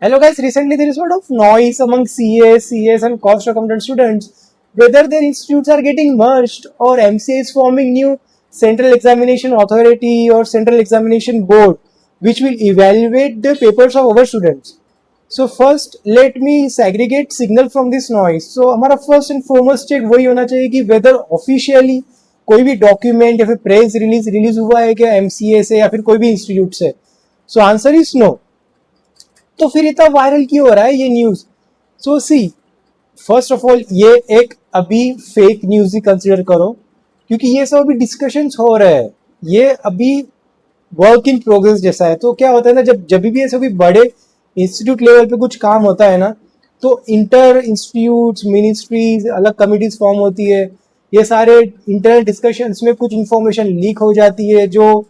Hello guys, recently there is a lot of noise among CAs, CS and cost accountant students whether their institutes are getting merged or MCA is forming new central examination authority or central examination board which will evaluate the papers of our students. So first let me segregate signal from this noise. So हमारा first and foremost check वही होना चाहिए कि whether officially कोई भी document या फिर press release हुआ है क्या MCA से या फिर कोई भी इंस्टीट्यूट से. So answer is no. तो फिर इतना वायरल क्यों हो रहा है ये news. So see, first of all ये एक अभी फेक न्यूज ही कंसिडर करो क्योंकि ये सब अभी डिस्कशंस हो रहे हैं. ये अभी वर्क इन प्रोग्रेस जैसा है. तो क्या होता है ना, जब जब भी ऐसे कोई बड़े इंस्टीट्यूट लेवल पे कुछ काम होता है ना, तो इंटर इंस्टीट्यूट्स मिनिस्ट्रीज अलग कमिटीज फॉर्म होती है. ये सारे इंटरनल डिस्कशंस में कुछ इंफॉर्मेशन लीक हो जाती है जो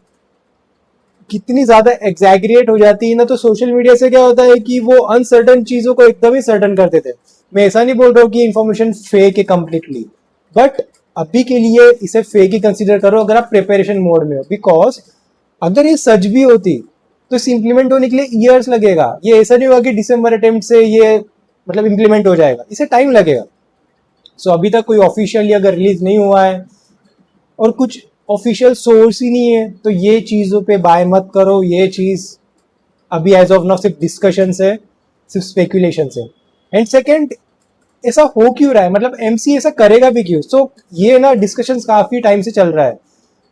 कितनी ज्यादा एग्जैगरेट हो जाती है ना. तो सोशल मीडिया से क्या होता है कि वो अनसर्टन चीजों को एकदम ही सर्टन कर देते हैं. मैं ऐसा नहीं बोल रहा हूँ कि इन्फॉर्मेशन फेक है कम्प्लीटली, बट अभी के लिए इसे फेक ही कंसिडर करो अगर आप प्रिपरेशन मोड में हो. बिकॉज अगर ये सच भी होती तो इस इम्प्लीमेंट होने के लिए ईयर्स लगेगा. ये ऐसा नहीं होगा कि दिसंबर अटेम्प्ट से ये मतलब इम्प्लीमेंट हो जाएगा. इसे टाइम लगेगा. सो अभी तक कोई ऑफिशियली अगर रिलीज नहीं हुआ है और कुछ ऑफिशियल सोर्स ही नहीं है तो ये चीज़ों पे बाय मत करो. ये चीज़ अभी एज ऑफ नाउ सिर्फ डिस्कशन है, सिर्फ स्पेकुलेशन है. एंड सेकेंड, ऐसा हो क्यों रहा है, मतलब एमसी ऐसा करेगा भी क्यों. सो ये ना डिस्कशन काफ़ी टाइम से चल रहा है.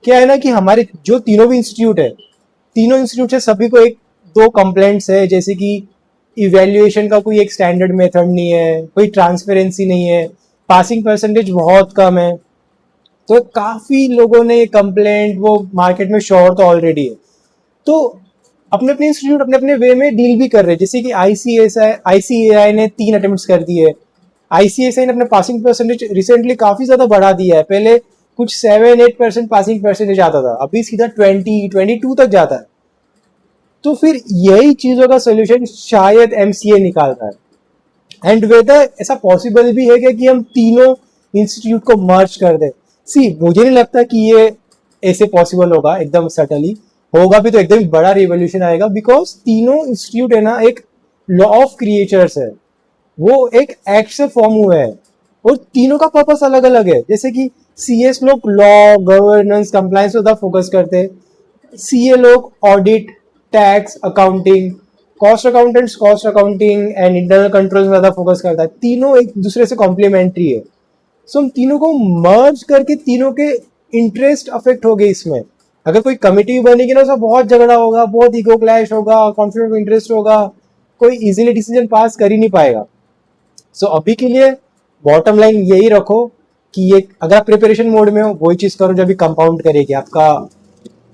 क्या है ना कि हमारे जो तीनों भी इंस्टीट्यूट है, तीनों इंस्टीट्यूट से सभी को एक दो कंप्लेंट्स है, जैसे कि इवेल्युएशन का कोई एक स्टैंडर्ड मेथड नहीं है, कोई ट्रांसपेरेंसी नहीं है, पासिंग परसेंटेज बहुत कम है. तो काफ़ी लोगों ने ये कंप्लेंट वो मार्केट में शोर तो ऑलरेडी है. तो अपने अपने इंस्टीट्यूट अपने अपने वे में डील भी कर रहे हैं. जैसे कि आईसीएआई ने 3 अटेम्प्ट्स कर दिए. आईसीएसआई ने अपने पासिंग परसेंटेज रिसेंटली काफ़ी ज़्यादा बढ़ा दिया है. पहले कुछ 7-8% पासिंग परसेंटेज आता था, अभी सीधा 20-22 तक जाता है. तो फिर यही चीज़ों का सोल्यूशन शायद एमसीए निकाल रहा है. एंड वेदर ऐसा पॉसिबल भी है क्या कि हम तीनों इंस्टीट्यूट को मर्ज कर दें. सी, मुझे नहीं लगता कि ये ऐसे पॉसिबल होगा एकदम सटली. होगा भी तो एकदम बड़ा रिवोल्यूशन आएगा. बिकॉज तीनों इंस्टीट्यूट है ना एक लॉ ऑफ क्रिएचर्स है, वो एक एक्ट से फॉर्म हुए हैं और तीनों का पर्पस अलग अलग है. जैसे कि सीएस लोग लॉ गवर्नेंस कंप्लायंस ज़्यादा फोकस करते हैं, सीए लोग audit tax accounting, cost accounting and internal control ज़्यादा फोकस करता है. तीनों एक दूसरे से कॉम्प्लीमेंट्री है. सो हम तीनों को मर्ज करके तीनों के इंटरेस्ट अफेक्ट हो गए इसमें. अगर कोई कमिटी बनेगी ना, उसका बहुत झगड़ा होगा, बहुत ईगो क्लैश होगा, कॉन्फ्लिक्ट ऑफ इंटरेस्ट होगा, कोई इजीली डिसीजन पास कर ही नहीं पाएगा. सो अभी के लिए बॉटम लाइन यही रखो कि ये अगर आप प्रिपरेशन मोड में हो वही चीज़ करो जो अभी कंपाउंड करेगी आपका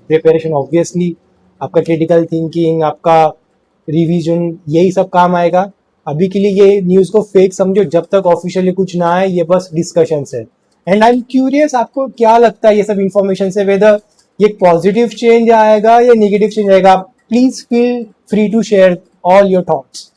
प्रिपरेशन. ऑब्वियसली आपका क्रिटिकल थिंकिंग, आपका रिवीजन, यही सब काम आएगा. अभी के लिए ये न्यूज़ को फेक समझो जब तक ऑफिशियली कुछ ना आए. ये बस डिस्कशन है. एंड आई एम क्यूरियस आपको क्या लगता है ये सब इंफॉर्मेशन से, वेदर ये पॉजिटिव चेंज आएगा या नेगेटिव चेंज आएगा. Please feel free to share all your thoughts.